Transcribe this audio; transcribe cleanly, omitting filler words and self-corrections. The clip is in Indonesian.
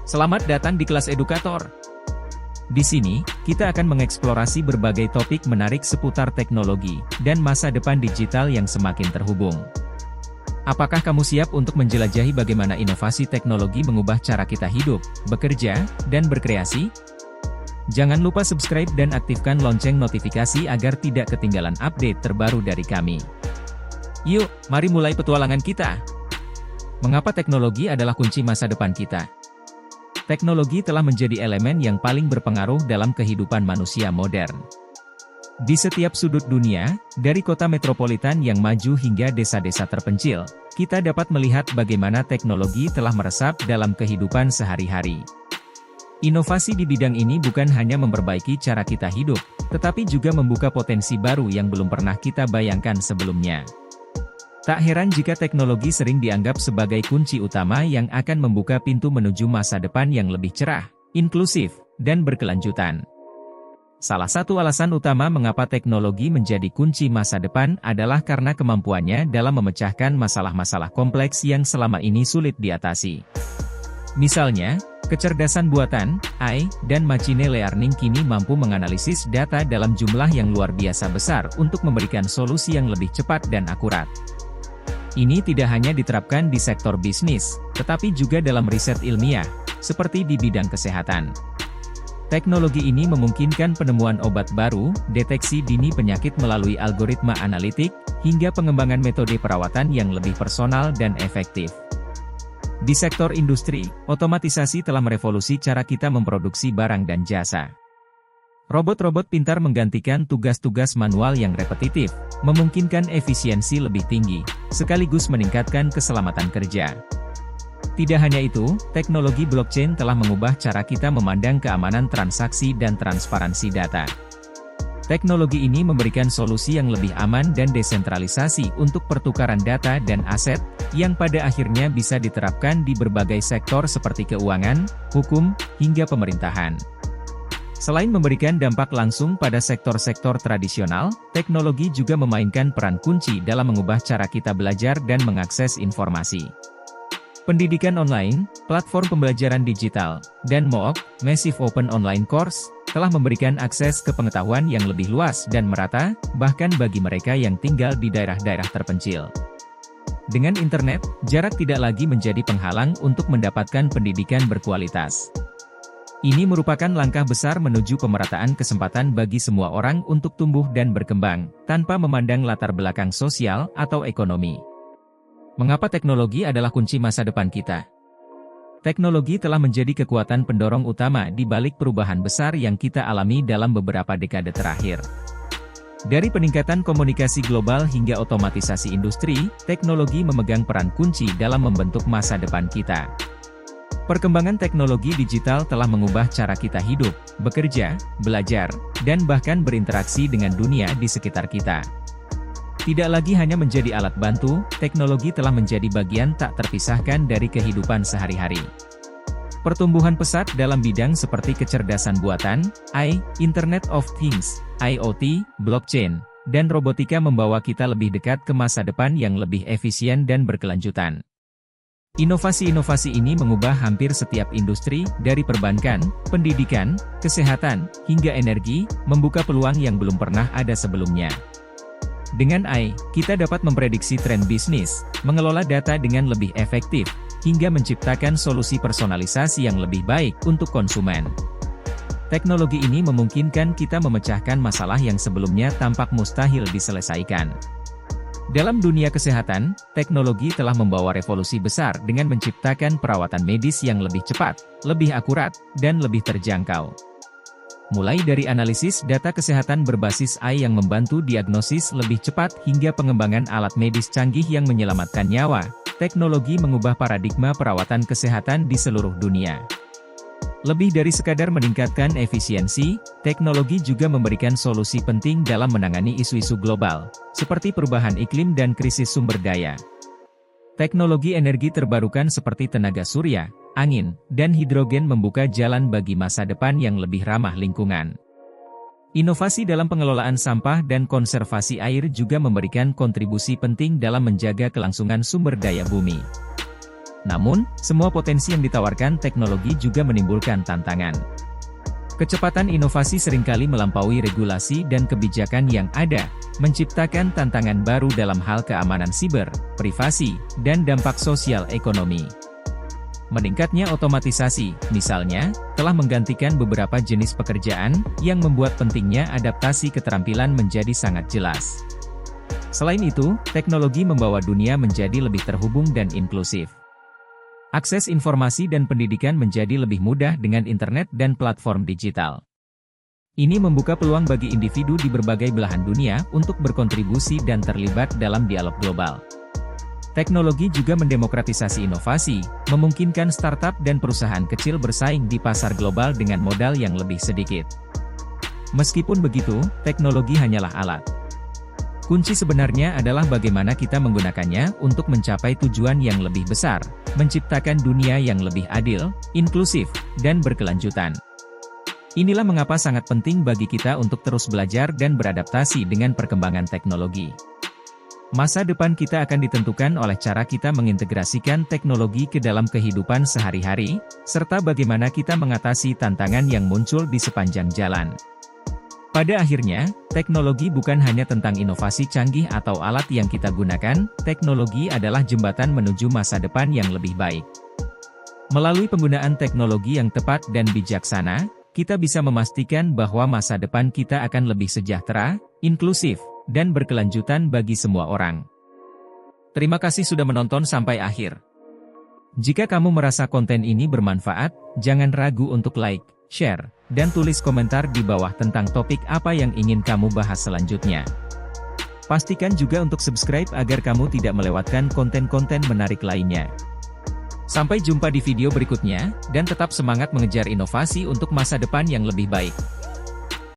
Selamat datang di kelas edukator. Di sini, kita akan mengeksplorasi berbagai topik menarik seputar teknologi dan masa depan digital yang semakin terhubung. Apakah kamu siap untuk menjelajahi bagaimana inovasi teknologi mengubah cara kita hidup, bekerja, dan berkreasi? Jangan lupa subscribe dan aktifkan lonceng notifikasi agar tidak ketinggalan update terbaru dari kami. Yuk, mari mulai petualangan kita. Mengapa teknologi adalah kunci masa depan kita? Teknologi telah menjadi elemen yang paling berpengaruh dalam kehidupan manusia modern. Di setiap sudut dunia, dari kota metropolitan yang maju hingga desa-desa terpencil, kita dapat melihat bagaimana teknologi telah meresap dalam kehidupan sehari-hari. Inovasi di bidang ini bukan hanya memperbaiki cara kita hidup, tetapi juga membuka potensi baru yang belum pernah kita bayangkan sebelumnya. Tak heran jika teknologi sering dianggap sebagai kunci utama yang akan membuka pintu menuju masa depan yang lebih cerah, inklusif, dan berkelanjutan. Salah satu alasan utama mengapa teknologi menjadi kunci masa depan adalah karena kemampuannya dalam memecahkan masalah-masalah kompleks yang selama ini sulit diatasi. Misalnya, kecerdasan buatan, AI, dan machine learning kini mampu menganalisis data dalam jumlah yang luar biasa besar untuk memberikan solusi yang lebih cepat dan akurat. Ini tidak hanya diterapkan di sektor bisnis, tetapi juga dalam riset ilmiah, seperti di bidang kesehatan. Teknologi ini memungkinkan penemuan obat baru, deteksi dini penyakit melalui algoritma analitik, hingga pengembangan metode perawatan yang lebih personal dan efektif. Di sektor industri, otomatisasi telah merevolusi cara kita memproduksi barang dan jasa. Robot-robot pintar menggantikan tugas-tugas manual yang repetitif, memungkinkan efisiensi lebih tinggi, sekaligus meningkatkan keselamatan kerja. Tidak hanya itu, teknologi blockchain telah mengubah cara kita memandang keamanan transaksi dan transparansi data. Teknologi ini memberikan solusi yang lebih aman dan desentralisasi untuk pertukaran data dan aset, yang pada akhirnya bisa diterapkan di berbagai sektor seperti keuangan, hukum, hingga pemerintahan. Selain memberikan dampak langsung pada sektor-sektor tradisional, teknologi juga memainkan peran kunci dalam mengubah cara kita belajar dan mengakses informasi. Pendidikan online, platform pembelajaran digital, dan MOOC, Massive Open Online Course, telah memberikan akses ke pengetahuan yang lebih luas dan merata, bahkan bagi mereka yang tinggal di daerah-daerah terpencil. Dengan internet, jarak tidak lagi menjadi penghalang untuk mendapatkan pendidikan berkualitas. Ini merupakan langkah besar menuju pemerataan kesempatan bagi semua orang untuk tumbuh dan berkembang, tanpa memandang latar belakang sosial atau ekonomi. Mengapa teknologi adalah kunci masa depan kita? Teknologi telah menjadi kekuatan pendorong utama di balik perubahan besar yang kita alami dalam beberapa dekade terakhir. Dari peningkatan komunikasi global hingga otomatisasi industri, teknologi memegang peran kunci dalam membentuk masa depan kita. Perkembangan teknologi digital telah mengubah cara kita hidup, bekerja, belajar, dan bahkan berinteraksi dengan dunia di sekitar kita. Tidak lagi hanya menjadi alat bantu, teknologi telah menjadi bagian tak terpisahkan dari kehidupan sehari-hari. Pertumbuhan pesat dalam bidang seperti kecerdasan buatan, AI, Internet of Things, IoT, blockchain, dan robotika membawa kita lebih dekat ke masa depan yang lebih efisien dan berkelanjutan. Inovasi-inovasi ini mengubah hampir setiap industri, dari perbankan, pendidikan, kesehatan, hingga energi, membuka peluang yang belum pernah ada sebelumnya. Dengan AI, kita dapat memprediksi tren bisnis, mengelola data dengan lebih efektif, hingga menciptakan solusi personalisasi yang lebih baik untuk konsumen. Teknologi ini memungkinkan kita memecahkan masalah yang sebelumnya tampak mustahil diselesaikan. Dalam dunia kesehatan, teknologi telah membawa revolusi besar dengan menciptakan perawatan medis yang lebih cepat, lebih akurat, dan lebih terjangkau. Mulai dari analisis data kesehatan berbasis AI yang membantu diagnosis lebih cepat hingga pengembangan alat medis canggih yang menyelamatkan nyawa, teknologi mengubah paradigma perawatan kesehatan di seluruh dunia. Lebih dari sekadar meningkatkan efisiensi, teknologi juga memberikan solusi penting dalam menangani isu-isu global, seperti perubahan iklim dan krisis sumber daya. Teknologi energi terbarukan seperti tenaga surya, angin, dan hidrogen membuka jalan bagi masa depan yang lebih ramah lingkungan. Inovasi dalam pengelolaan sampah dan konservasi air juga memberikan kontribusi penting dalam menjaga kelangsungan sumber daya bumi. Namun, semua potensi yang ditawarkan teknologi juga menimbulkan tantangan. Kecepatan inovasi seringkali melampaui regulasi dan kebijakan yang ada, menciptakan tantangan baru dalam hal keamanan siber, privasi, dan dampak sosial ekonomi. Meningkatnya otomatisasi, misalnya, telah menggantikan beberapa jenis pekerjaan, yang membuat pentingnya adaptasi keterampilan menjadi sangat jelas. Selain itu, teknologi membawa dunia menjadi lebih terhubung dan inklusif. Akses informasi dan pendidikan menjadi lebih mudah dengan internet dan platform digital. Ini membuka peluang bagi individu di berbagai belahan dunia untuk berkontribusi dan terlibat dalam dialog global. Teknologi juga mendemokratisasi inovasi, memungkinkan startup dan perusahaan kecil bersaing di pasar global dengan modal yang lebih sedikit. Meskipun begitu, teknologi hanyalah alat. Kunci sebenarnya adalah bagaimana kita menggunakannya untuk mencapai tujuan yang lebih besar, menciptakan dunia yang lebih adil, inklusif, dan berkelanjutan. Inilah mengapa sangat penting bagi kita untuk terus belajar dan beradaptasi dengan perkembangan teknologi. Masa depan kita akan ditentukan oleh cara kita mengintegrasikan teknologi ke dalam kehidupan sehari-hari, serta bagaimana kita mengatasi tantangan yang muncul di sepanjang jalan. Pada akhirnya, teknologi bukan hanya tentang inovasi canggih atau alat yang kita gunakan, teknologi adalah jembatan menuju masa depan yang lebih baik. Melalui penggunaan teknologi yang tepat dan bijaksana, kita bisa memastikan bahwa masa depan kita akan lebih sejahtera, inklusif, dan berkelanjutan bagi semua orang. Terima kasih sudah menonton sampai akhir. Jika kamu merasa konten ini bermanfaat, jangan ragu untuk like, share, dan tulis komentar di bawah tentang topik apa yang ingin kamu bahas selanjutnya. Pastikan juga untuk subscribe agar kamu tidak melewatkan konten-konten menarik lainnya. Sampai jumpa di video berikutnya, dan tetap semangat mengejar inovasi untuk masa depan yang lebih baik.